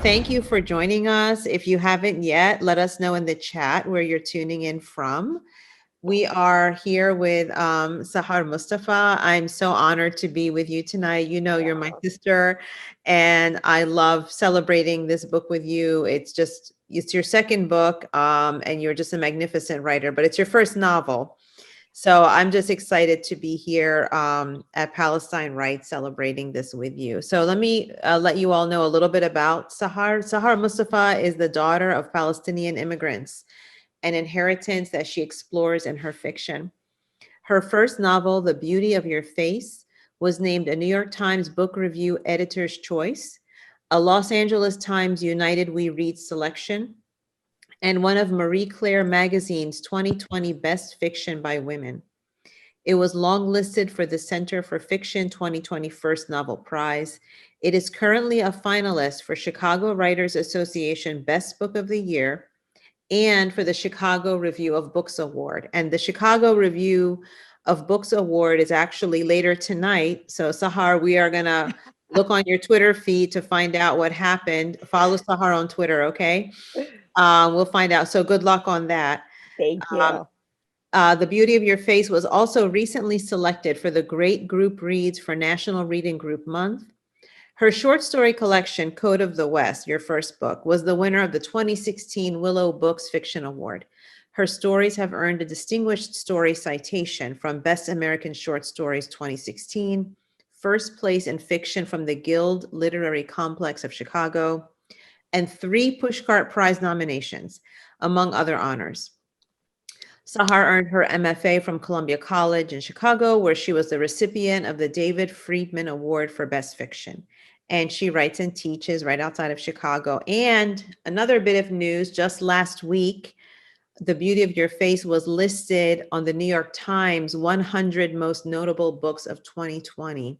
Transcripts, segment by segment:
Thank you for joining us. If you haven't yet, let us know in the chat where you're tuning in from. We are here with Sahar Mustafa. I'm so honored to be with you tonight. You know, you're my sister, and I love celebrating this book with you. It's your second book, and you're just a magnificent writer, but it's your first novel. So I'm just excited to be here at Palestine Writes celebrating this with you. So let me let you all know a little bit about Sahar. Sahar Mustafa is the daughter of Palestinian immigrants, an inheritance that she explores in her fiction. Her first novel, The Beauty of Your Face, was named a New York Times Book Review Editor's Choice, a Los Angeles Times United We Read selection, and one of Marie Claire Magazine's 2020 Best Fiction by Women. It was longlisted for the Center for Fiction 2020 First Novel Prize. It is currently a finalist for Chicago Writers Association Best Book of the Year and for the Chicago Review of Books Award. And the Chicago Review of Books Award is actually later tonight. So Sahar, we are gonna look on your Twitter feed to find out what happened. Follow Sahar on Twitter, okay? We'll find out. So good luck on that. Thank Um, you. The Beauty of Your Face was also recently selected for the Great Group Reads for National Reading Group Month. Her short story collection, Code of the West, your first book, was the winner of the 2016 Willow Books Fiction Award. Her stories have earned a Distinguished Story Citation from Best American Short Stories 2016, first place in fiction from the Guild Literary Complex of Chicago, and 3 Pushcart Prize nominations, among other honors. Sahar earned her MFA from Columbia College in Chicago, where she was the recipient of the David Friedman Award for Best Fiction. And she writes and teaches right outside of Chicago. And another bit of news, just last week, The Beauty of Your Face was listed on the New York Times 100 Most Notable Books of 2020.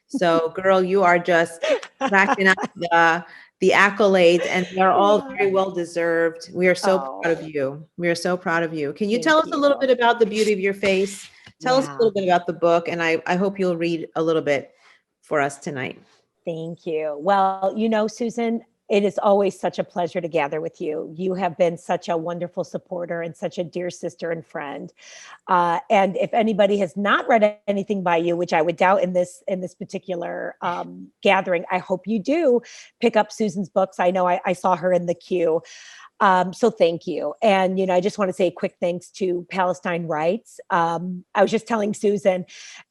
So, girl, you are just racking up the accolades, and they're all very well deserved. We are so proud of Oh, you. We are so proud of you. Can you tell thank us a little you. bit about The Beauty of Your Face? Tell us a Yeah, little bit about the book, and I hope you'll read a little bit for us tonight. thank you. Well, Susan, it is always such a pleasure to gather with you. You have been such a wonderful supporter and such a dear sister and friend. And if anybody has not read anything by you, which I would doubt in this particular gathering, I hope you do pick up Susan's books. I know I saw her in the queue. So thank you. And, I just want to say a quick thanks to Palestine Writes. I was just telling Susan,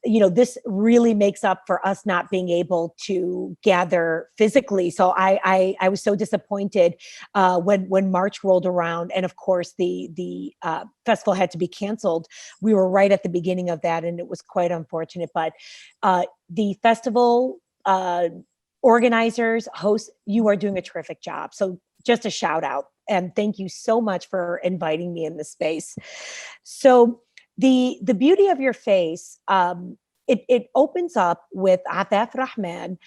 this really makes up for us not being able to gather physically. So I was so disappointed when March rolled around, and of course the festival had to be canceled. We were right at the beginning of that, and it was quite unfortunate. But the festival organizers, hosts, you are doing a terrific job. So just a shout out and thank you so much for inviting me in this space. So the beauty of your face, it opens up with Afaf Rahman,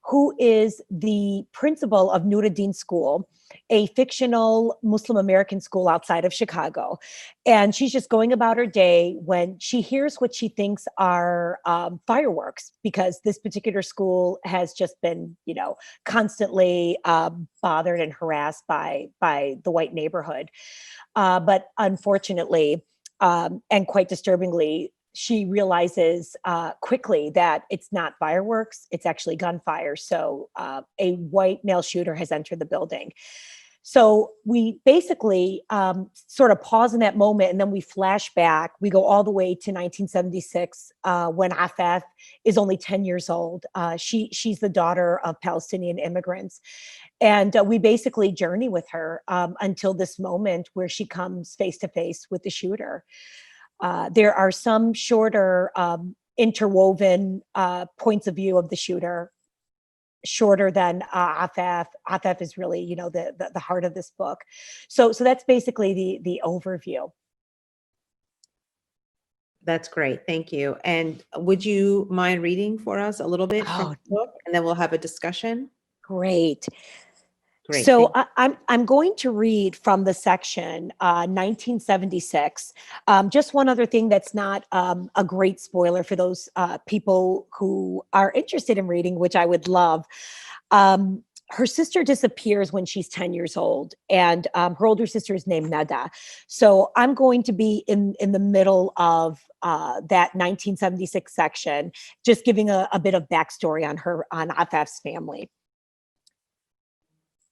who is the principal of Nuruddin School, a fictional Muslim American school outside of Chicago. And she's just going about her day when she hears what she thinks are fireworks, because this particular school has just been, constantly bothered and harassed by the white neighborhood. But unfortunately, and quite disturbingly, she realizes quickly that it's not fireworks, it's actually gunfire. So a white male shooter has entered the building. So we basically sort of pause in that moment, and then we flash back. We go all the way to 1976 when Afaf is only 10 years old. She's the daughter of Palestinian immigrants. And we basically journey with her until this moment where she comes face to face with the shooter. There are some shorter interwoven points of view of the shooter, shorter than Afaf. Afaf is really, the heart of this book. So that's basically the overview. That's great. Thank you. And would you mind reading for us a little bit from Oh, the book, and then we'll have a discussion? great. Great. So I'm going to read from the section 1976. Just one other thing that's not a great spoiler for those people who are interested in reading, which I would love. Her sister disappears when she's 10 years old, and her older sister is named Nada. So I'm going to be in the middle of that 1976 section, just giving a bit of backstory on Afaf's family.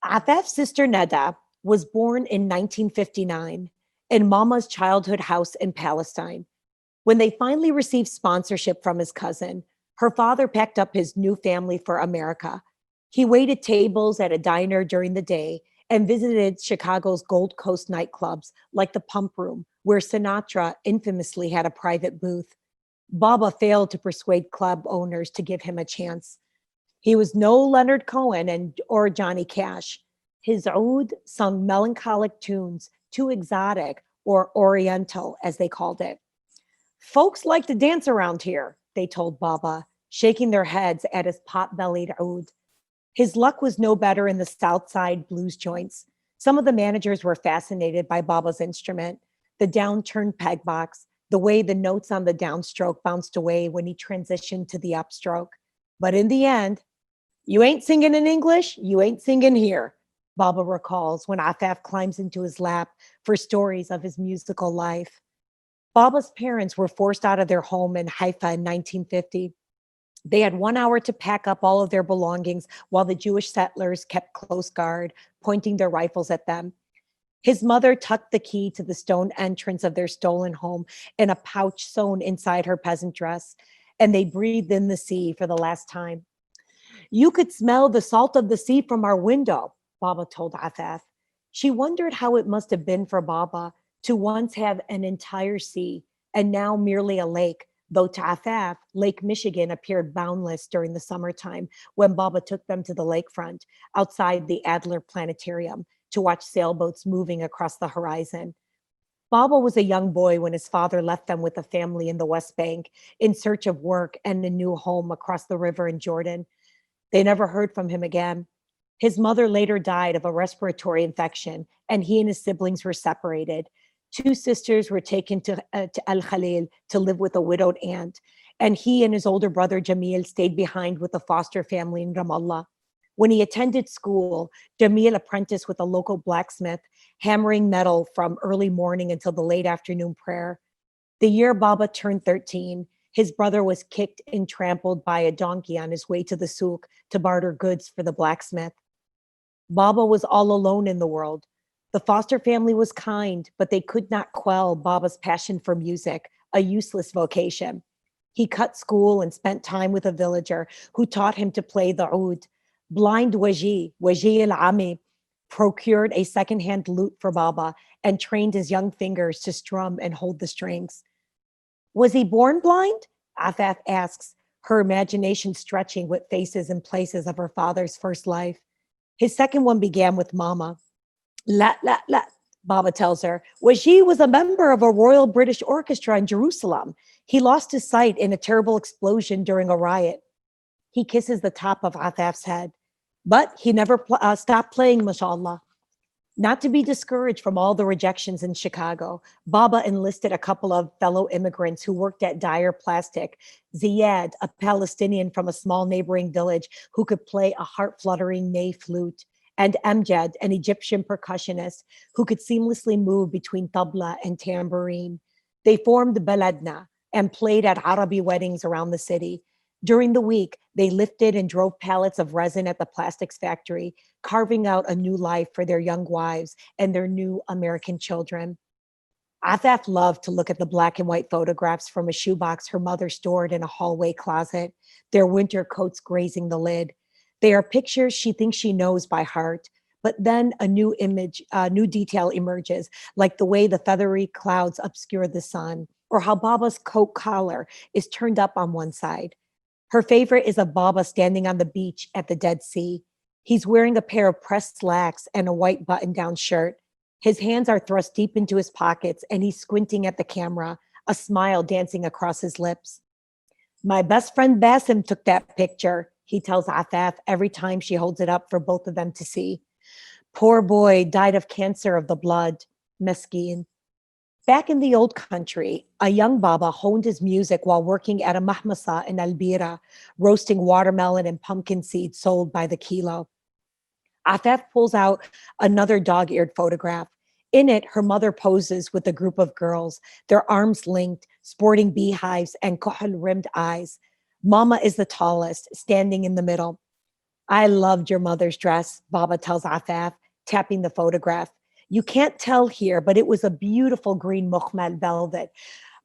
Afaf's sister Neda was born in 1959 in Mama's childhood house in Palestine. When they finally received sponsorship from his cousin, her father packed up his new family for America. He waited tables at a diner during the day and visited Chicago's Gold Coast nightclubs like the Pump Room, where Sinatra infamously had a private booth. Baba failed to persuade club owners to give him a chance. He was no Leonard Cohen or Johnny Cash. His oud sung melancholic tunes, too exotic or oriental, as they called it. Folks like to dance around here, they told Baba, shaking their heads at his pot-bellied oud. His luck was no better in the South Side blues joints. Some of the managers were fascinated by Baba's instrument, the downturned peg box, the way the notes on the downstroke bounced away when he transitioned to the upstroke. But in the end, you ain't singing in English, you ain't singing here, Baba recalls when Afaf climbs into his lap for stories of his musical life. Baba's parents were forced out of their home in Haifa in 1950. They had 1 hour to pack up all of their belongings while the Jewish settlers kept close guard, pointing their rifles at them. His mother tucked the key to the stone entrance of their stolen home in a pouch sewn inside her peasant dress, and they breathed in the sea for the last time. You could smell the salt of the sea from our window, Baba told Afaf. She wondered how it must have been for Baba to once have an entire sea and now merely a lake, though to Afaf, Lake Michigan appeared boundless during the summertime when Baba took them to the lakefront outside the Adler Planetarium to watch sailboats moving across the horizon. Baba was a young boy when his father left them with a family in the West Bank in search of work and a new home across the river in Jordan. They never heard from him again. His mother later died of a respiratory infection, and he and his siblings were separated. Two sisters were taken to Al Khalil to live with a widowed aunt, and he and his older brother Jamil stayed behind with a foster family in Ramallah. When he attended school, Jamil apprenticed with a local blacksmith, hammering metal from early morning until the late afternoon prayer. The year Baba turned 13, his brother was kicked and trampled by a donkey on his way to the souk to barter goods for the blacksmith. Baba was all alone in the world. The foster family was kind, but they could not quell Baba's passion for music, a useless vocation. He cut school and spent time with a villager who taught him to play the oud. Blind Waji al-Ami, procured a secondhand lute for Baba and trained his young fingers to strum and hold the strings. Was he born blind? Afaf asks, her imagination stretching with faces and places of her father's first life. His second one began with Mama. La, Baba tells her. Waji was a member of a Royal British Orchestra in Jerusalem. He lost his sight in a terrible explosion during a riot. He kisses the top of Afaf's head. But he never stopped playing, mashallah. Not to be discouraged from all the rejections in Chicago, Baba enlisted a couple of fellow immigrants who worked at Dyer Plastic. Ziyad, a Palestinian from a small neighboring village who could play a heart-fluttering ney flute, and Amjad, an Egyptian percussionist who could seamlessly move between tabla and tambourine. They formed Baladna and played at Arabi weddings around the city. During the week, they lifted and drove pallets of resin at the plastics factory, carving out a new life for their young wives and their new American children. Afaf loved to look at the black and white photographs from a shoebox her mother stored in a hallway closet, their winter coats grazing the lid. They are pictures she thinks she knows by heart, but then a new detail emerges, like the way the feathery clouds obscure the sun, or how Baba's coat collar is turned up on one side. Her favorite is of Baba standing on the beach at the Dead Sea. He's wearing a pair of pressed slacks and a white button-down shirt. His hands are thrust deep into his pockets, and he's squinting at the camera, a smile dancing across his lips. My best friend Bassem took that picture, he tells Afaf every time she holds it up for both of them to see. Poor boy died of cancer of the blood. Meskin. Back in the old country, a young Baba honed his music while working at a mahmasa in Albira, roasting watermelon and pumpkin seeds sold by the kilo. Afaf pulls out another dog-eared photograph. In it, her mother poses with a group of girls, their arms linked, sporting beehives and kohl-rimmed eyes. Mama is the tallest, standing in the middle. I loved your mother's dress, Baba tells Afaf, tapping the photograph. You can't tell here, but it was a beautiful green mukhmal velvet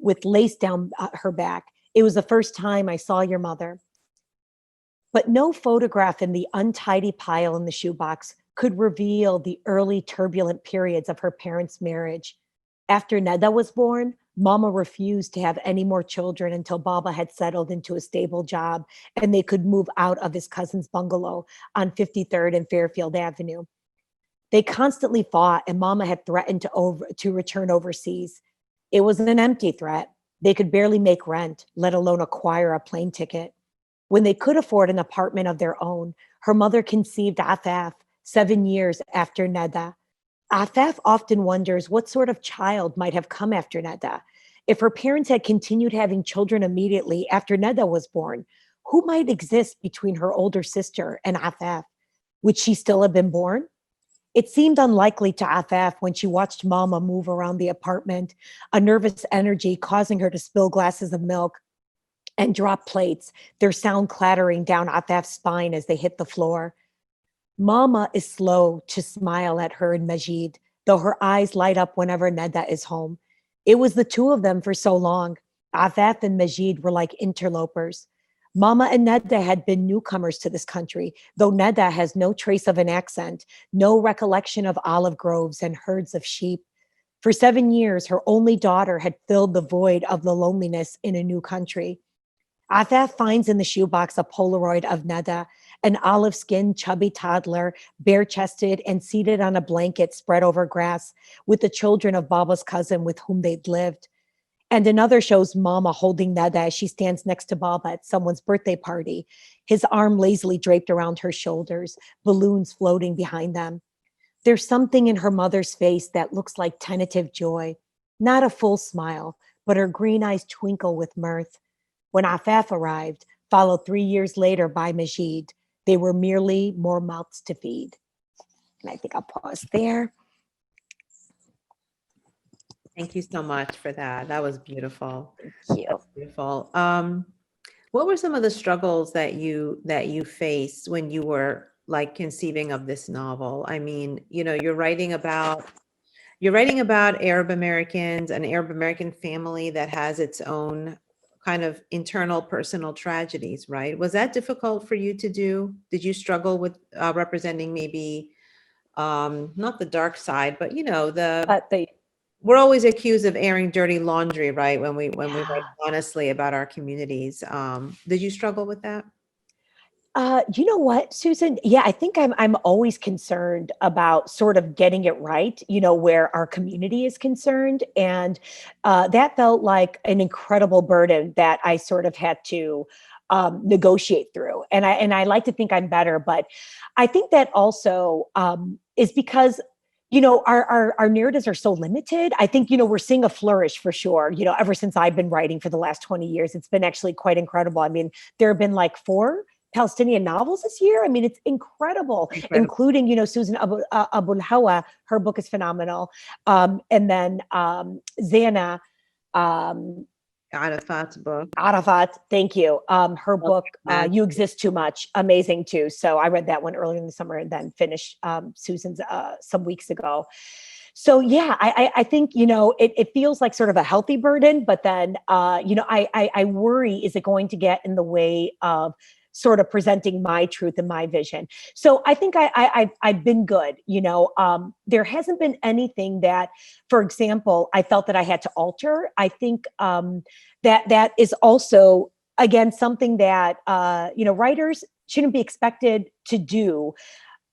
with lace down her back. It was the first time I saw your mother. But no photograph in the untidy pile in the shoebox could reveal the early turbulent periods of her parents' marriage. After Neda was born, Mama refused to have any more children until Baba had settled into a stable job and they could move out of his cousin's bungalow on 53rd and Fairfield Avenue. They constantly fought, and Mama had threatened to return overseas. It was an empty threat. They could barely make rent, let alone acquire a plane ticket. When they could afford an apartment of their own, her mother conceived Afaf 7 years after Neda. Afaf often wonders what sort of child might have come after Neda. If her parents had continued having children immediately after Neda was born, who might exist between her older sister and Afaf? Would she still have been born? It seemed unlikely to Afaf when she watched Mama move around the apartment, a nervous energy causing her to spill glasses of milk and drop plates, their sound clattering down Afaf's spine as they hit the floor. Mama is slow to smile at her and Majid, though her eyes light up whenever Neda is home. It was the two of them for so long. Afaf and Majid were like interlopers. Mama and Neda had been newcomers to this country, though Neda has no trace of an accent, no recollection of olive groves and herds of sheep. For 7 years, her only daughter had filled the void of the loneliness in a new country. Afaf finds in the shoebox a Polaroid of Neda, an olive-skinned, chubby toddler, bare-chested and seated on a blanket spread over grass with the children of Baba's cousin with whom they'd lived. And another shows Mama holding Neda as she stands next to Baba at someone's birthday party, his arm lazily draped around her shoulders, balloons floating behind them. There's something in her mother's face that looks like tentative joy, not a full smile, but her green eyes twinkle with mirth. When Afaf arrived, followed 3 years later by Majid, they were merely more mouths to feed. And I think I'll pause there. Thank you so much for that. That was beautiful. Thank you. Beautiful. What were some of the struggles that you faced when you were like conceiving of this novel? I mean, you know, you're writing about Arab Americans, an Arab American family that has its own kind of internal personal tragedies, right? Was that difficult for you to do? Did you struggle with representing maybe not the dark side, but you know, we're always accused of airing dirty laundry, right? When we write honestly about our communities. Did you struggle with that? You know what, Susan? Yeah, I think I'm always concerned about sort of getting it right, you know, where our community is concerned. And that felt like an incredible burden that I sort of had to negotiate through. And I like to think I'm better, but I think that also is because you know, our narratives are so limited. I think, you know, we're seeing a flourish for sure. You know, ever since I've been writing for the last 20 years, it's been actually quite incredible. I mean, there have been like 4 Palestinian novels this year. I mean, it's incredible. Including, you know, Susan Abu Hawa, her book is phenomenal. And then Zana, Arafat's book. Arafat, thank you. Her book, You Exist Too Much, amazing too. So I read that one earlier in the summer and then finished Susan's some weeks ago. So yeah, I think, you know, it feels like sort of a healthy burden, but then, you know, I worry, is it going to get in the way of sort of presenting my truth and my vision? So I think I've been good, you know. There hasn't been anything that, for example, I felt that I had to alter. I think that is also, again, something that, you know, writers shouldn't be expected to do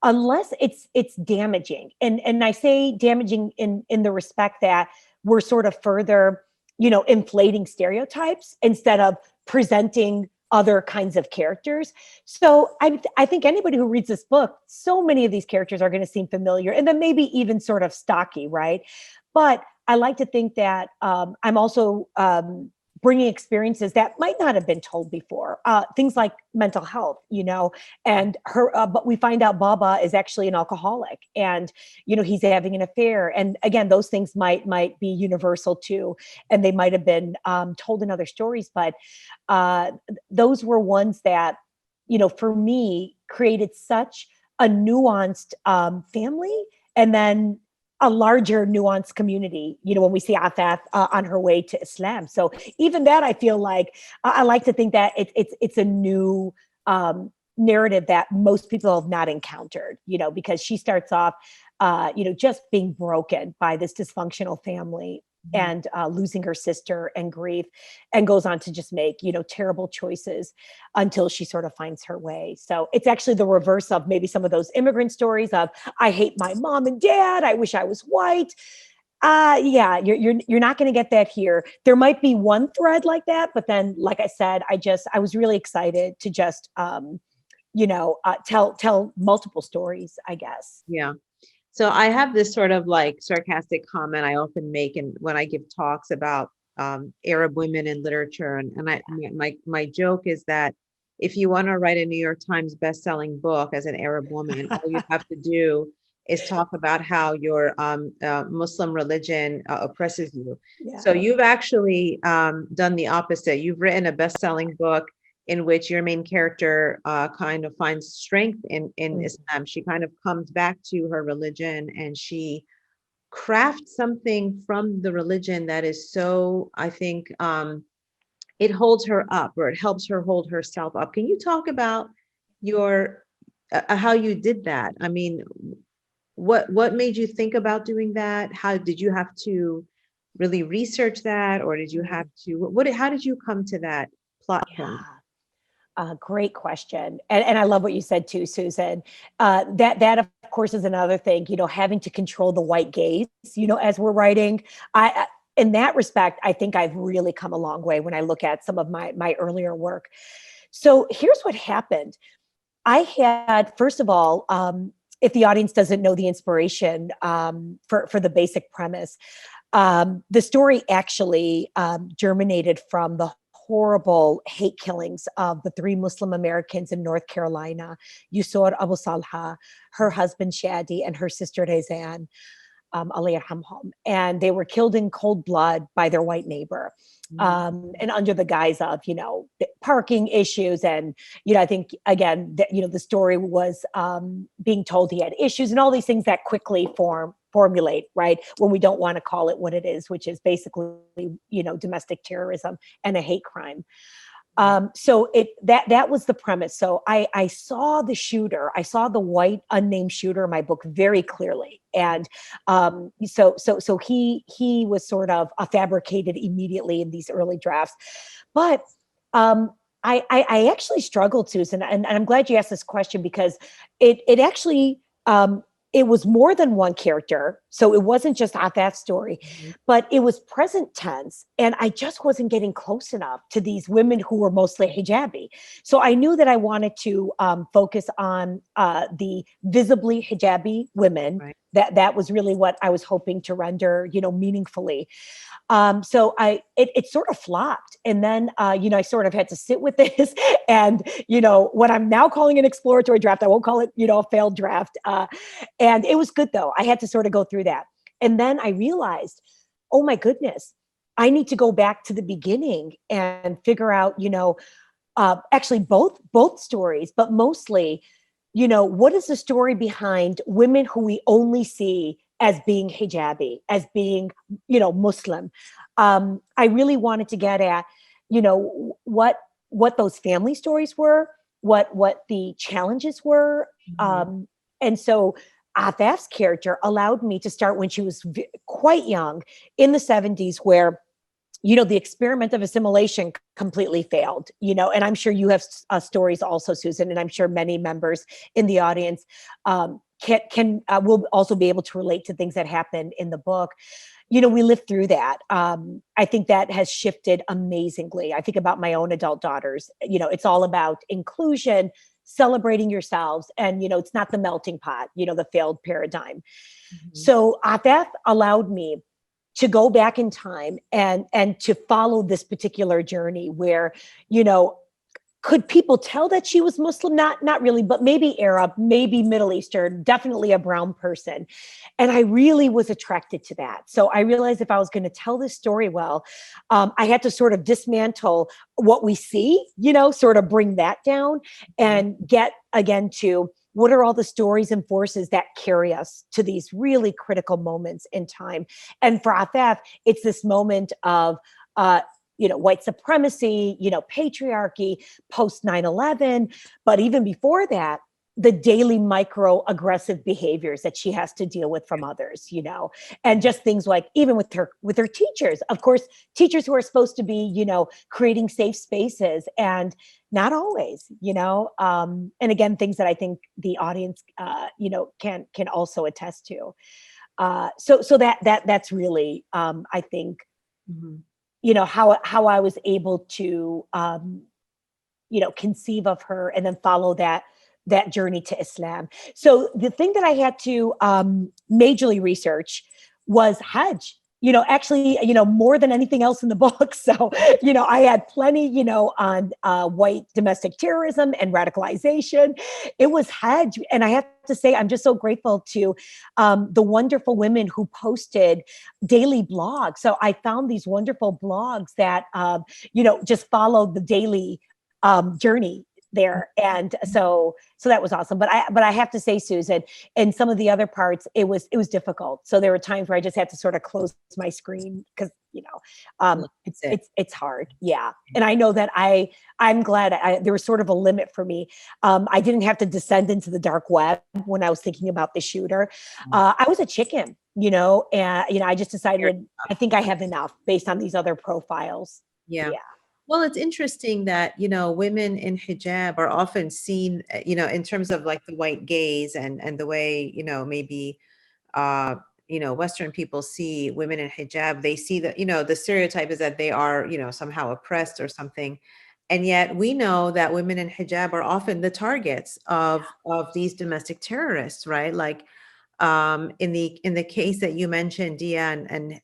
unless it's damaging. And I say damaging in the respect that we're sort of further, you know, inflating stereotypes instead of presenting other kinds of characters. So I think anybody who reads this book, so many of these characters are going to seem familiar, and then maybe even sort of stocky, right? But I like to think that I'm also bringing experiences that might not have been told before. Things like mental health, and but we find out Baba is actually an alcoholic, and he's having an affair. And again, those things might be universal too, and they might have been told in other stories, but those were ones that for me created such a nuanced family, and then a larger nuanced community, when we see Afaf on her way to Islam. So even that, I feel like, I like to think that it's a new narrative that most people have not encountered, because she starts off, just being broken by this dysfunctional family, and losing her sister and grief, and goes on to just make, terrible choices until she sort of finds her way. So it's actually the reverse of maybe some of those immigrant stories of, I hate my mom and dad, I wish I was white. Yeah, you're not going to get that here. There might be one thread like that, but then, like I said, I was really excited to just, tell multiple stories, I guess. Yeah. So I have this sort of like sarcastic comment I often make, and when I give talks about Arab women in literature, and my joke is that if you want to write a New York Times best-selling book as an Arab woman, all you have to do is talk about how your Muslim religion oppresses you. Yeah. So you've actually done the opposite. You've written a best-selling book in which your main character kind of finds strength in Islam. She kind of comes back to her religion, and she crafts something from the religion that is so, I think, it holds her up, or it helps her hold herself up. Can you talk about your how you did that? I mean, what made you think about doing that? How did you have to really research that, or did you have to, how did you come to that plot point? Great question. And I love what you said too, Susan. That of course is another thing, having to control the white gaze, as we're writing. In that respect, I think I've really come a long way when I look at some of my earlier work. So here's what happened. I had, first of all, if the audience doesn't know the inspiration for the basic premise, the story actually germinated from the horrible hate killings of the 3 Muslim Americans in North Carolina, Yusor Abu Salha, her husband Shadi, and her sister Rezan, Allah yarhamhum. And they were killed in cold blood by their white neighbor. And under the guise of, parking issues. And, I think, again, that, the story was being told he had issues and all these things that quickly formulate, right, when we don't want to call it what it is, which is basically, domestic terrorism and a hate crime. So that was the premise. So I saw the shooter, I saw the white unnamed shooter in my book very clearly. And so he was sort of fabricated immediately in these early drafts. But I actually struggled, Susan, and I'm glad you asked this question, because it actually it was more than one character. So it wasn't just Afaf's story, but it was present tense. And I just wasn't getting close enough to these women who were mostly hijabi. So I knew that I wanted to focus on the visibly hijabi women. Right. That was really what I was hoping to render, meaningfully. So it sort of flopped. And then, I sort of had to sit with this and, what I'm now calling an exploratory draft, I won't call it, a failed draft. And it was good though. I had to sort of go through that. And then I realized, oh my goodness, I need to go back to the beginning and figure out, actually both stories, but mostly, what is the story behind women who we only see as being hijabi, as being, Muslim. I really wanted to get at, what those family stories were, what the challenges were. And so Afaf's character allowed me to start when she was quite young in the 70s, where, the experiment of assimilation completely failed, and I'm sure you have stories also, Susan, and I'm sure many members in the audience will also be able to relate to things that happened in the book. we lived through that. I think that has shifted amazingly. I think about my own adult daughters. It's all about inclusion, celebrating yourselves, and it's not the melting pot, the failed paradigm. Mhm. So Afaf allowed me to go back in time and to follow this particular journey where, could people tell that she was Muslim? Not really, but maybe Arab, maybe Middle Eastern, definitely a brown person. And I really was attracted to that. So I realized if I was going to tell this story well, I had to sort of dismantle what we see, sort of bring that down and get again to what are all the stories and forces that carry us to these really critical moments in time. And for Afaf, it's this moment of, white supremacy, patriarchy, post 9/11. But even before that, the daily microaggressive behaviors that she has to deal with from others, and just things like even with her teachers, of course, teachers who are supposed to be, creating safe spaces and not always, and again, things that I think the audience, can also attest to. So that's really, I think, Mhm. how I was able to, conceive of her and then follow that journey to Islam. So the thing that I had to majorly research was Hajj. Actually, more than anything else in the book. So, I had plenty, on white domestic terrorism and radicalization. It was Hajj. And I have to say, I'm just so grateful to the wonderful women who posted daily blogs. So I found these wonderful blogs that, just followed the daily journey there. And so that was awesome. But I have to say, Susan, and some of the other parts, it was difficult. So there were times where I just had to sort of close my screen because, it's hard. Yeah. And I know that I'm glad there was sort of a limit for me. I didn't have to descend into the dark web when I was thinking about the shooter. I was a chicken, and, I just decided, I think I have enough based on these other profiles. Yeah. Yeah. Well, it's interesting that, women in hijab are often seen, in terms of like the white gaze and the way, maybe, Western people see women in hijab. They see that, the stereotype is that they are, somehow oppressed or something. And yet we know that women in hijab are often the targets of these domestic terrorists, right? Like, in the case that you mentioned, Dia, and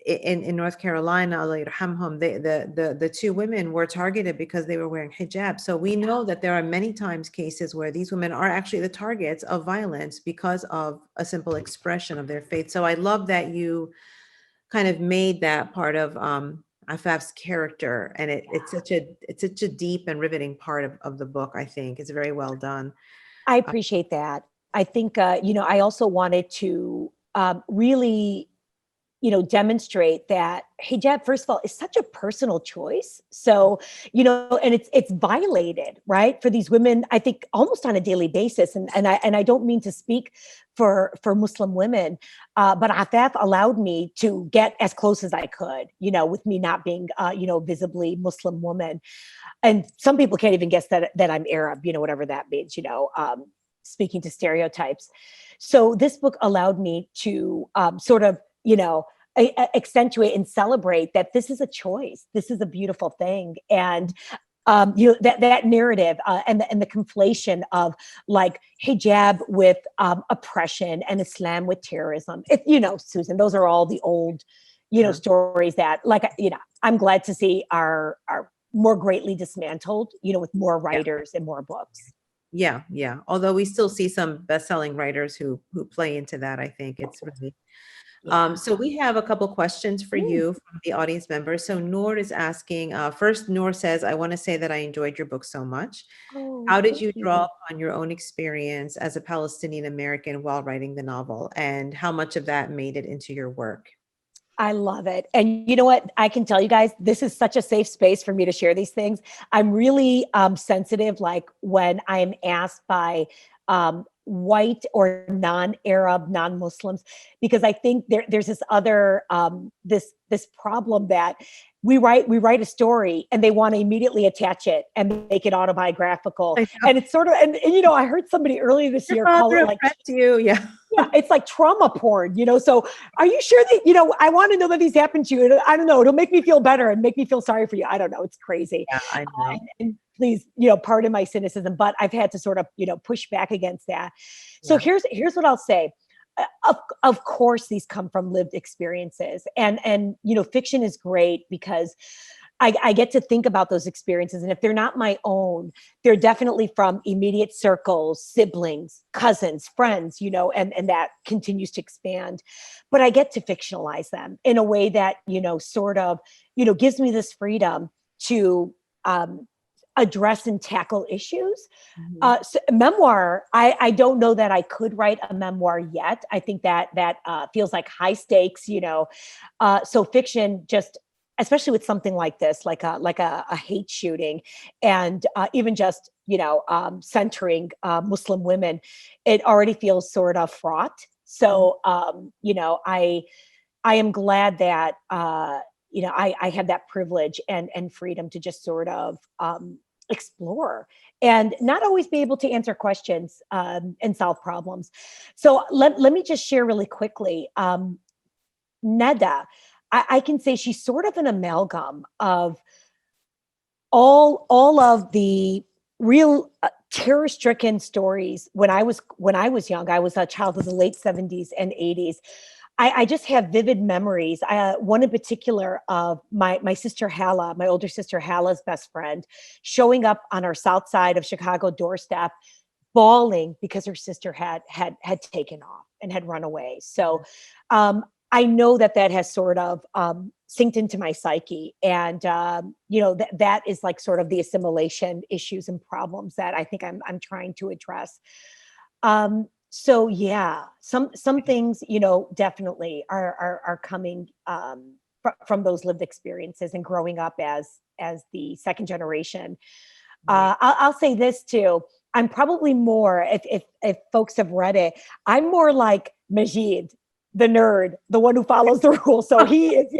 in North Carolina, Allah yarhamhum, the two women were targeted because they were wearing hijab. So we know that there are many times cases where these women are actually the targets of violence because of a simple expression of their faith. So I love that you kind of made that part of Afaf's character, and it's such a deep and riveting part of the book. I think it's very well done. I appreciate that. I think, I also wanted to really, demonstrate that hijab, first of all, is such a personal choice. So, and it's violated, right, for these women, I think almost on a daily basis. And I don't mean to speak for Muslim women, but Afaf allowed me to get as close as I could, with me not being, visibly Muslim woman. And some people can't even guess that I'm Arab, whatever that means, speaking to stereotypes. So this book allowed me to sort of, accentuate and celebrate that this is a choice. This is a beautiful thing. And that narrative and the conflation of like hijab with oppression and Islam with terrorism. Susan, those are all the old, stories that, like, I'm glad to see are more greatly dismantled, with more writers and more books. Yeah, yeah. Although we still see some best-selling writers who play into that, I think it's really. Yeah. So we have a couple questions for Mm. you from the audience members. So Noor is asking, first Noor says, I want to say that I enjoyed your book so much. Oh, How did thank you you. draw upon your own experience as a Palestinian American while writing the novel, and how much of that made it into your work? I love it. And you know what? I can tell you guys, this is such a safe space for me to share these things. I'm really sensitive, like when I'm asked by white or non-Arab, non-Muslims, because I think there's this other, this problem that we write a story and they want to immediately attach it and make it autobiographical. I know. And it's sort of, and I heard somebody earlier this year call it like, you. Yeah. yeah, it's like trauma porn, so are you sure that, I want to know that these happened to you? I don't know. It'll make me feel better and make me feel sorry for you. I don't know. It's crazy. Yeah, I know. And please, pardon my cynicism, but I've had to sort of, push back against that. So here's what I'll say. Of course, these come from lived experiences, and fiction is great because I get to think about those experiences, and if they're not my own, they're definitely from immediate circles, siblings, cousins, friends, and that continues to expand. But I get to fictionalize them in a way that sort of gives me this freedom to address and tackle issues. So memoir, I don't know that I could write a memoir yet. I think that feels like high stakes, so fiction, just especially with something like this, like a hate shooting, and even just centering Muslim women, it already feels sort of fraught. So I am glad that I have that privilege and freedom to just sort of explore and not always be able to answer questions and solve problems. So let me just share really quickly. Neda, I can say she's sort of an amalgam of all of the real terror-stricken stories. When I was young, I was a child of the late 70s and 80s. I just have vivid memories. One in particular of my sister Hala, my older sister Hala's best friend, showing up on our south side of Chicago doorstep, bawling because her sister had taken off and had run away. So I know that has sort of synced into my psyche, and that is like sort of the assimilation issues and problems that I think I'm trying to address. So yeah, some things, definitely are coming from those lived experiences and growing up as the second generation. I'll say this too. I'm probably more, if folks have read it, I'm more like Majid, the nerd, the one who follows the rules. So he is,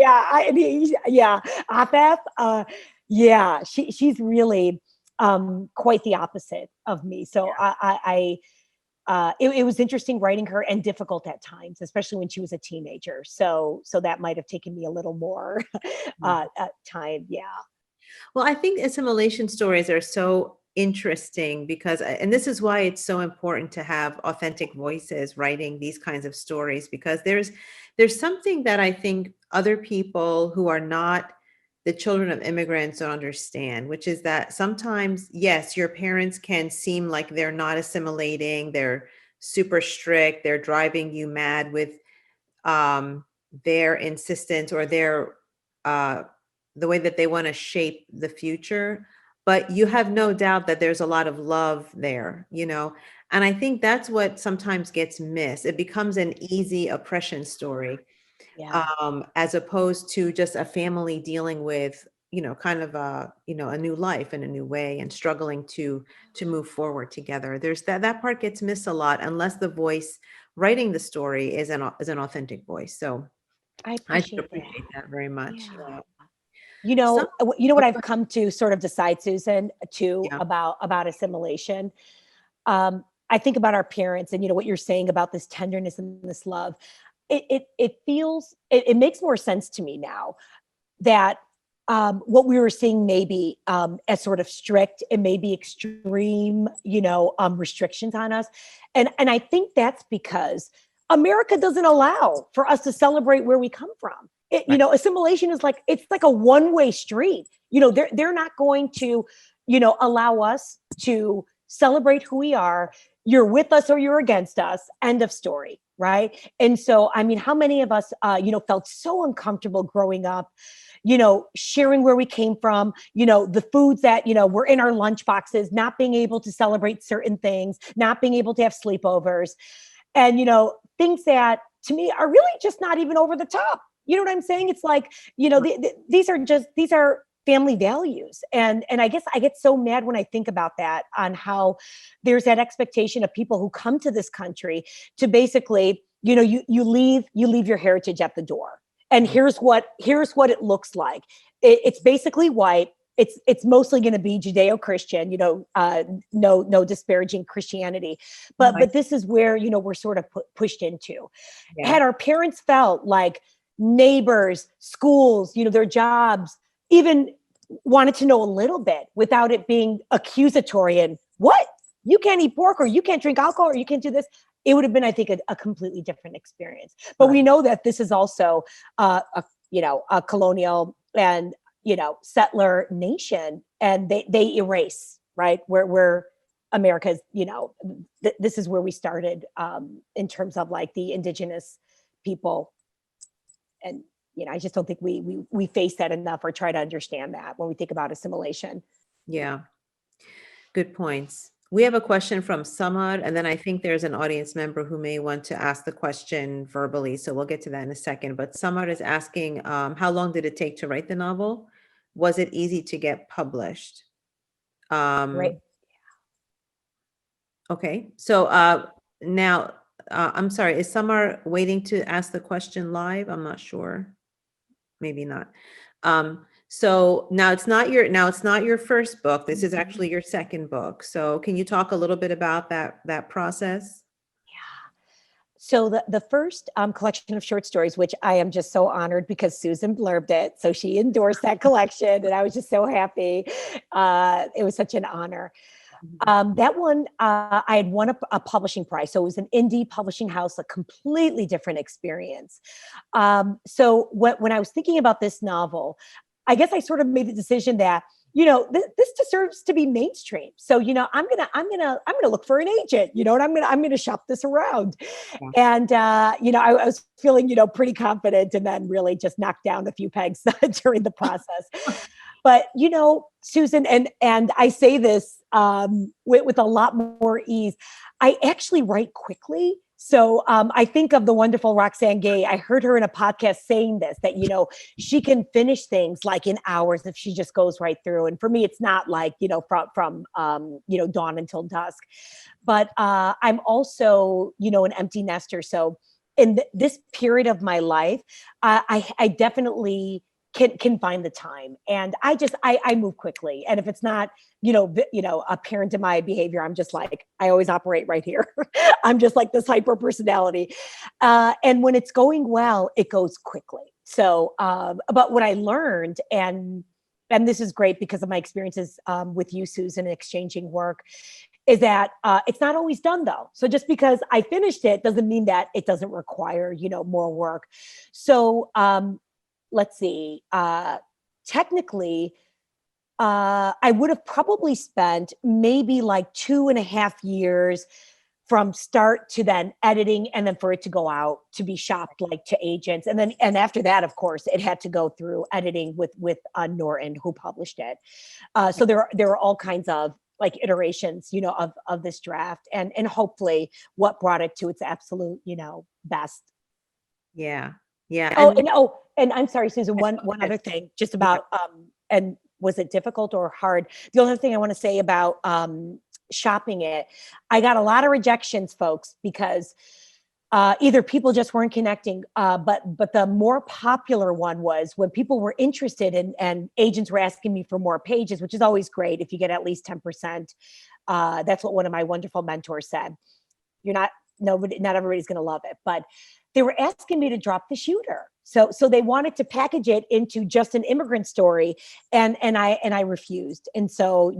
Afaf, she's really quite the opposite of me. So it was interesting writing her, and difficult at times, especially when she was a teenager. So that might have taken me a little more time. Yeah. Well, I think assimilation stories are so interesting because, and this is why it's so important to have authentic voices writing these kinds of stories, because there's something that I think other people who are not the children of immigrants don't understand, which is that sometimes, yes, your parents can seem like they're not assimilating, they're super strict, they're driving you mad with their insistence or their the way that they want to shape the future. But you have no doubt that there's a lot of love there, and I think that's what sometimes gets missed. It becomes an easy oppression story. Yeah. As opposed to just a family dealing with, kind of a new life in a new way and struggling to move forward together. There's that part gets missed a lot unless the voice writing the story is an authentic voice. So I I should appreciate appreciate that very much. Yeah. Some, What I've come to sort of decide, Susan, too, yeah, about assimilation. I think about our parents, and what you're saying about this tenderness and this love. It feels, it makes more sense to me now that what we were seeing maybe as sort of strict and maybe extreme, restrictions on us, and I think that's because America doesn't allow for us to celebrate where we come from. right. Assimilation is like, it's like a one-way street. They're not going to, allow us to celebrate who we are. You're with us or you're against us. End of story. Right. And so, I mean, how many of us, felt so uncomfortable growing up, sharing where we came from, the foods that, were in our lunch boxes, not being able to celebrate certain things, not being able to have sleepovers, and, things that to me are really just not even over the top. You know what I'm saying? It's like, these are family values. And I guess I get so mad when I think about that, on how there's that expectation of people who come to this country to basically, you leave your heritage at the door. And here's what it looks like. It's basically white. It's mostly going to be Judeo-Christian, no disparaging Christianity, but this is where, we're sort of pushed into. Yeah. Had our parents felt like neighbors, schools, their jobs, even wanted to know a little bit without it being accusatory and what, you can't eat pork, or you can't drink alcohol, or you can't do this, it would have been, I think, a completely different experience. But we know that this is also a colonial and settler nation, and they erase, right, where America's, this is where we started in terms of like the indigenous people. And I just don't think we face that enough or try to understand that when we think about assimilation. Yeah, good points. We have a question from Samad, and then I think there's an audience member who may want to ask the question verbally, so we'll get to that in a second. But Samad is asking, how long did it take to write the novel? Was it easy to get published? Right. Okay, so now, I'm sorry, is Samar waiting to ask the question live? I'm not sure. Maybe not. So now it's not your first book. This is actually your second book. So can you talk a little bit about that process? Yeah. So the first collection of short stories, which I am just so honored because Susan blurbed it. So she endorsed that collection and I was just so happy. It was such an honor. That one, I had won a publishing prize. So it was an indie publishing house, a completely different experience. So when I was thinking about this novel, I guess I sort of made the decision that, this deserves to be mainstream. So, I'm gonna look for an agent, and I'm gonna shop this around. Yeah. And, I was feeling, pretty confident, and then really just knocked down a few pegs during the process. But, Susan, and I say this with a lot more ease, I actually write quickly. So I think of the wonderful Roxane Gay. I heard her in a podcast saying this, that, she can finish things like in hours if she just goes right through. And for me, it's not like, from dawn until dusk. But I'm also, an empty nester. So in this period of my life, I definitely can find the time. And I move quickly. And if it's not, apparent to my behavior, I'm just like, I always operate right here. I'm just like this hyper personality. And when it's going well, it goes quickly. So, but what I learned, and this is great because of my experiences with you, Susan, exchanging work, is that it's not always done though. So just because I finished it doesn't mean that it doesn't require, more work. So, let's see, technically, I would have probably spent maybe like 2.5 years from start to then editing, and then for it to go out to be shopped like to agents. And after that, of course, it had to go through editing with Norton, who published it. So there are all kinds of like iterations, of this draft, and hopefully what brought it to its absolute, best. Yeah. Yeah. And I'm sorry, Susan, one other thing just about, and was it difficult or hard? The only thing I want to say about shopping it, I got a lot of rejections, folks, because either people just weren't connecting, but the more popular one was when people were interested and agents were asking me for more pages, which is always great if you get at least 10%. That's what one of my wonderful mentors said. Not everybody's going to love it, but they were asking me to drop the shooter. So they wanted to package it into just an immigrant story, and I refused. And so,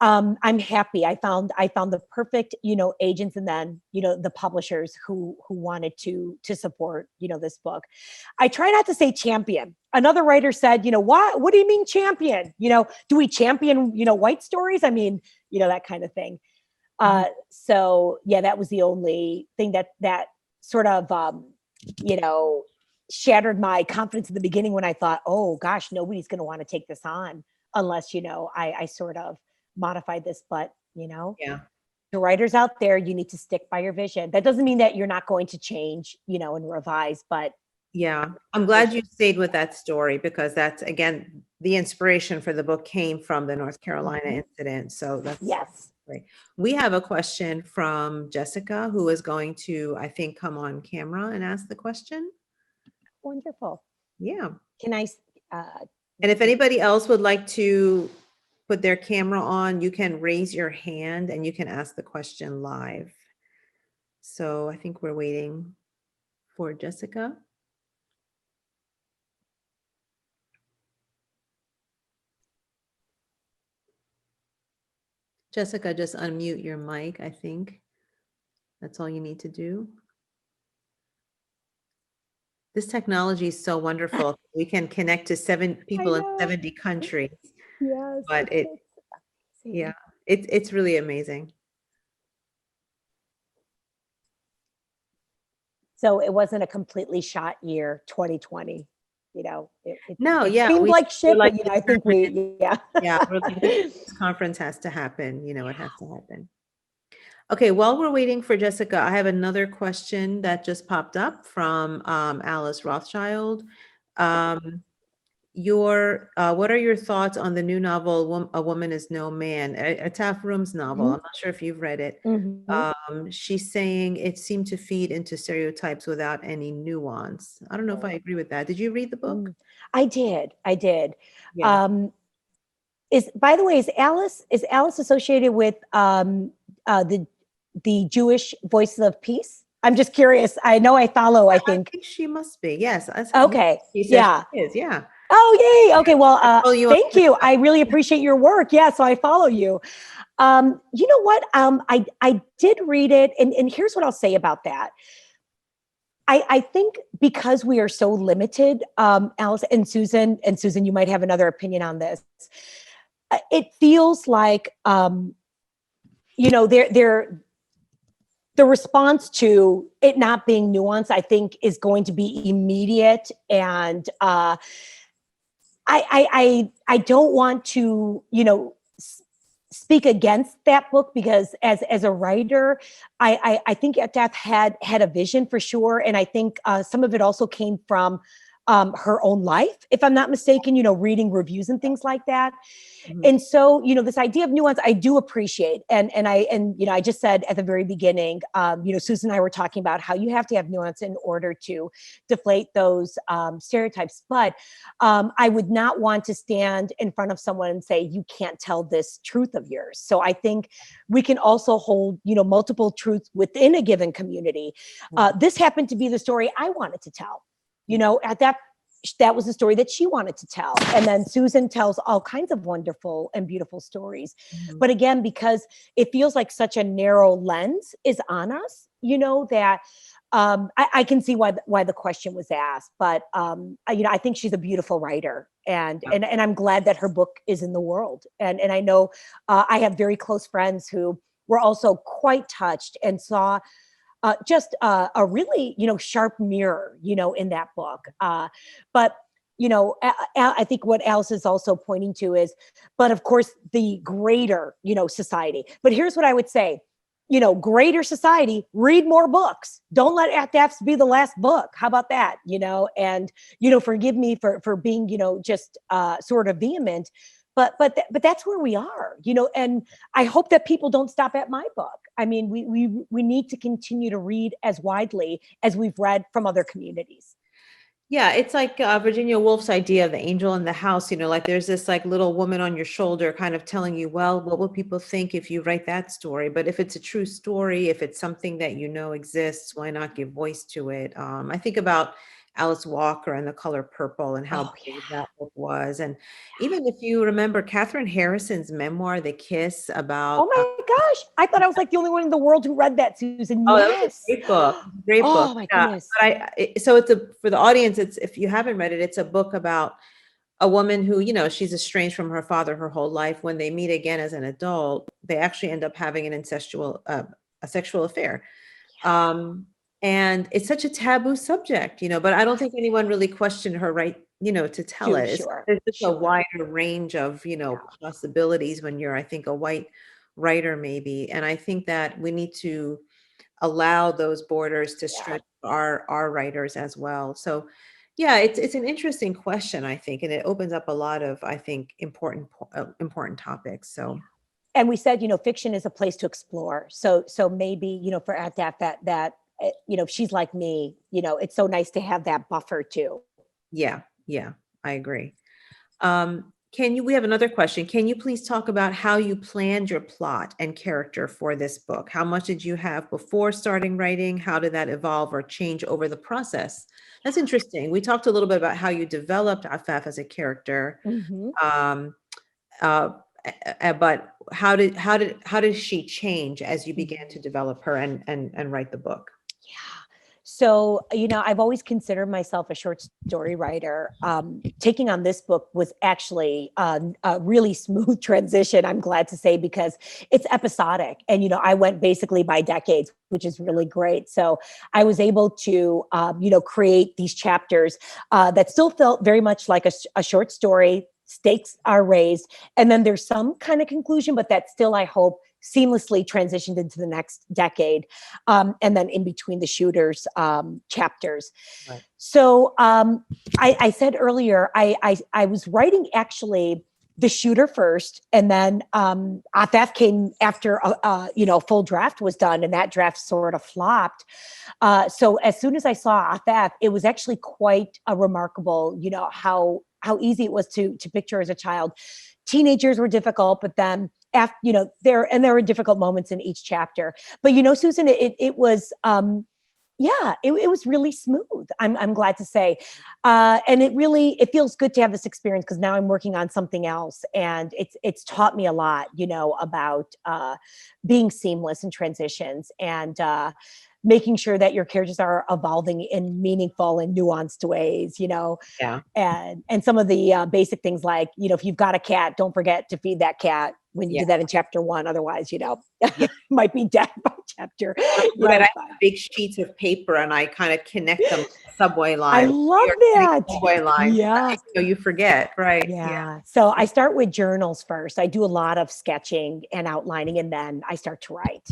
I'm happy. I found the perfect, agents, and then, the publishers who wanted to support, this book. I try not to say champion. Another writer said, what do you mean champion? Do we champion, white stories? I mean, that kind of thing. So yeah, that was the only thing that sort of, shattered my confidence in the beginning when I thought, oh gosh, nobody's going to want to take this on unless, I sort of modified this, but, Yeah. the writers out there, you need to stick by your vision. That doesn't mean that you're not going to change, and revise, but. Yeah, I'm glad you stayed with that story, because that's, again, the inspiration for the book came from the North Carolina incident. So that's great. We have a question from Jessica, who is going to, I think, come on camera and ask the question. Wonderful. Yeah. Can I, And if anybody else would like to put their camera on, you can raise your hand and you can ask the question live. So I think we're waiting for Jessica. Jessica, just unmute your mic, I think. That's all you need to do. This technology is so wonderful. We can connect to 7 people in 70 countries, yes, but yeah, it's really amazing. So it wasn't a completely shot year, 2020. You know, No, it yeah, seemed like shit, like, but you know, I think we, yeah. yeah, we're like, this conference has to happen, you know, it has to happen. Okay, while we're waiting for Jessica, I have another question that just popped up from Alice Rothschild. What are your thoughts on the new novel, A Woman Is No Man, Ataf Room's novel? I'm not sure if you've read it. She's saying it seemed to feed into stereotypes without any nuance. I don't know if I agree with that. Did you read the book? I did. Yeah. By the way, is Alice associated with the Jewish Voices of Peace? I'm just curious. I know I follow, I think she must be. Yes. Okay. She says Yeah. she is. Yeah. Oh, yay. Okay. Well, thank you. TikTok. I really appreciate your work. Yeah. So I follow you. You know what? I did read it. And here's what I'll say about that. I think because we are so limited, Alice and Susan, you might have another opinion on this. It feels like, you know, the response to it not being nuanced, I think, is going to be immediate. And I don't want to, you know, speak against that book, because as a writer, I think Death had a vision for sure. And I think some of it also came from her own life, if I'm not mistaken, you know, reading reviews and things like that. And so, you know, this idea of nuance, I do appreciate. And you know, I just said at the very beginning, you know, Susan and I were talking about how you have to have nuance in order to deflate those stereotypes. But I would not want to stand in front of someone and say, you can't tell this truth of yours. So I think we can also hold, you know, multiple truths within a given community. This happened to be the story I wanted to tell. You know, that was the story that she wanted to tell. And then Susan tells all kinds of wonderful and beautiful stories. But again, because it feels like such a narrow lens is on us, you know, that I can see why the question was asked. But you know, I think she's a beautiful writer, and I'm glad that her book is in the world. And I know I have very close friends who were also quite touched and saw just a really, you know, sharp mirror, you know, in that book. But, you know, I think what Alice is also pointing to is, but of course, the greater, you know, society. But here's what I would say, you know, greater society, read more books. Don't let At be the last book. How about that? You know, and, you know, forgive me for being, you know, just sort of vehement. But that's where we are, you know, and I hope that people don't stop at my book. I mean, we need to continue to read as widely as we've read from other communities. Yeah, it's like Virginia Woolf's idea of the angel in the house, you know, like there's this like little woman on your shoulder kind of telling you, well, what will people think if you write that story? But if it's a true story, if it's something that you know exists, why not give voice to it? I think about Alice Walker and The Color Purple and how big that book was. And even if you remember Catherine Harrison's memoir, The Kiss, about Oh my gosh, I thought I was like the only one in the world who read that, Susan. oh, that was Yes. a great book. Great book. Oh my Yeah. goodness. But so it's for the audience, it's, if you haven't read it, it's a book about a woman who, you know, she's estranged from her father her whole life. When they meet again as an adult, they actually end up having an a sexual affair. And it's such a taboo subject, you know, but I don't think anyone really questioned her right, you know, to tell it. There's just a wider range of, you know, possibilities when you're, I think, a white writer maybe. And I think that we need to allow those borders to stretch our writers as well. So yeah, it's an interesting question, I think, and it opens up a lot of, I think, important topics. So and we said, you know, fiction is a place to explore. So maybe, you know, for at that she's like me, it's so nice to have that buffer too. Yeah, yeah, I agree. We have another question. Can you please talk about how you planned your plot and character for this book? How much did you have before starting writing? How did that evolve or change over the process? That's interesting. We talked a little bit about how you developed Afaf as a character. Mm-hmm. Um, uh, but how did she change as you began to develop her and write the book? Yeah. So, I've always considered myself a short story writer. Taking on this book was actually a really smooth transition, I'm glad to say, because it's episodic. And, I went basically by decades, which is really great. So I was able to, create these chapters that still felt very much like a short story. Stakes are raised. And then there's some kind of conclusion, but that still, I hope, seamlessly transitioned into the next decade, and then in between the shooters chapters. Right. So I said earlier, I was writing actually the shooter first, and then Afaf came after full draft was done, and that draft sort of flopped. So as soon as I saw Afaf, it was actually quite a remarkable, how easy it was to picture as a child. Teenagers were difficult, but then after, there were difficult moments in each chapter. But Susan, it was it was really smooth. I'm glad to say, and it feels good to have this experience, because now I'm working on something else, and it's taught me a lot, about being seamless in transitions, and making sure that your characters are evolving in meaningful and nuanced ways, Yeah. and some of the basic things like, if you've got a cat, don't forget to feed that cat when you do that in chapter 1. Otherwise, might be dead by chapter. Right. I have big sheets of paper and I kind of connect them to the subway line. I love that. Subway line. Yeah. So you forget, right? Yeah. So I start with journals first. I do a lot of sketching and outlining, and then I start to write.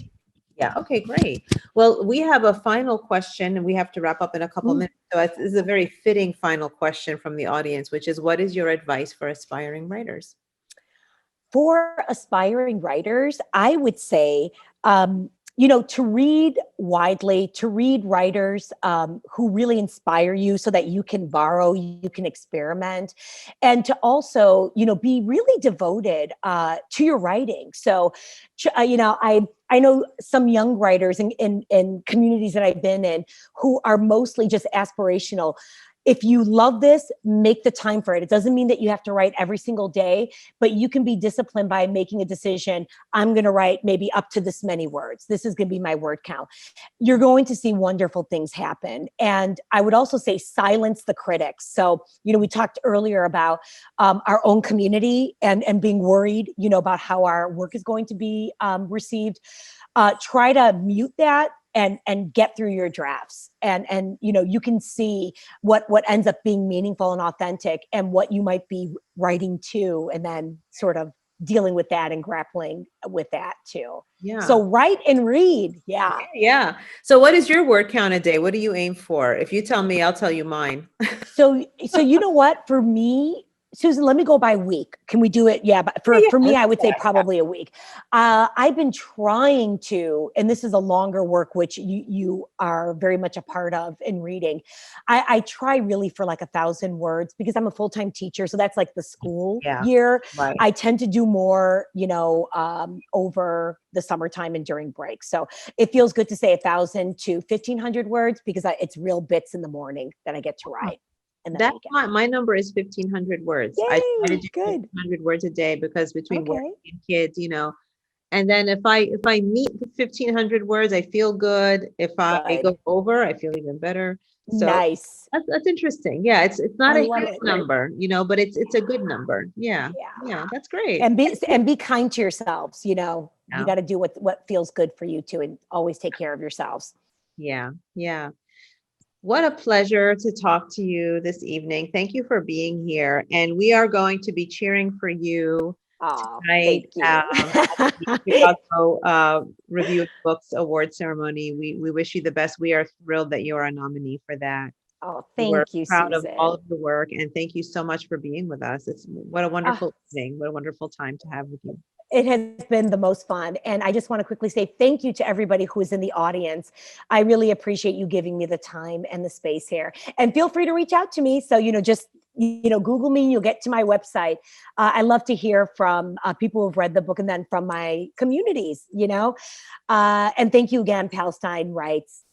Yeah. Okay, great. Well, we have a final question and we have to wrap up in a couple minutes. So this is a very fitting final question from the audience, which is, what is your advice for aspiring writers? For aspiring writers, I would say, to read widely, to read writers who really inspire you, so that you can borrow, you can experiment, and to also, be really devoted to your writing. So, I know some young writers in communities that I've been in who are mostly just aspirational. If you love this, make the time for it. It doesn't mean that you have to write every single day, but you can be disciplined by making a decision. I'm going to write maybe up to this many words. This is going to be my word count. You're going to see wonderful things happen. And I would also say silence the critics. So, we talked earlier about our own community and being worried, about how our work is going to be received. Try to mute that and get through your drafts, and you can see what ends up being meaningful and authentic, and what you might be writing to, and then sort of dealing with that and grappling with that too. Yeah. So write and read. Yeah. Yeah. So what is your word count a day? What do you aim for? If you tell me, I'll tell you mine. So you know what? For me, Susan, let me go by week. Can we do it? Yeah, but for me, I would say probably a week. I've been trying to, and this is a longer work, which you are very much a part of in reading. I try really for like 1,000 words, because I'm a full-time teacher. So that's like the school year. Right. I tend to do more, over the summertime and during breaks. So it feels good to say 1,000 to 1,500 words, because it's real bits in the morning that I get to write. And that's my number is 1,500 words. Yay, I try to do good. 1,500 words a day, because between work and kids, and then if I meet 1,500 words, I feel good. If I go over, I feel even better. So nice. That's interesting. Yeah, it's not a huge number, but it's a good number. Yeah, that's great. And be kind to yourselves. You got to do what feels good for you too, and always take care of yourselves. Yeah. What a pleasure to talk to you this evening. Thank you for being here. And we are going to be cheering for you tonight at the Chicago Review of Books Award ceremony. We wish you the best. We are thrilled that you are a nominee for that. Oh, thank you, proud Susan. of all of the work, and thank you so much for being with us. What a wonderful evening. What a wonderful time to have with you. It has been the most fun. And I just want to quickly say thank you to everybody who is in the audience. I really appreciate you giving me the time and the space here. And feel free to reach out to me. So, just, Google me and you'll get to my website. I love to hear from people who've read the book and then from my communities, And thank you again, Palestine Writes.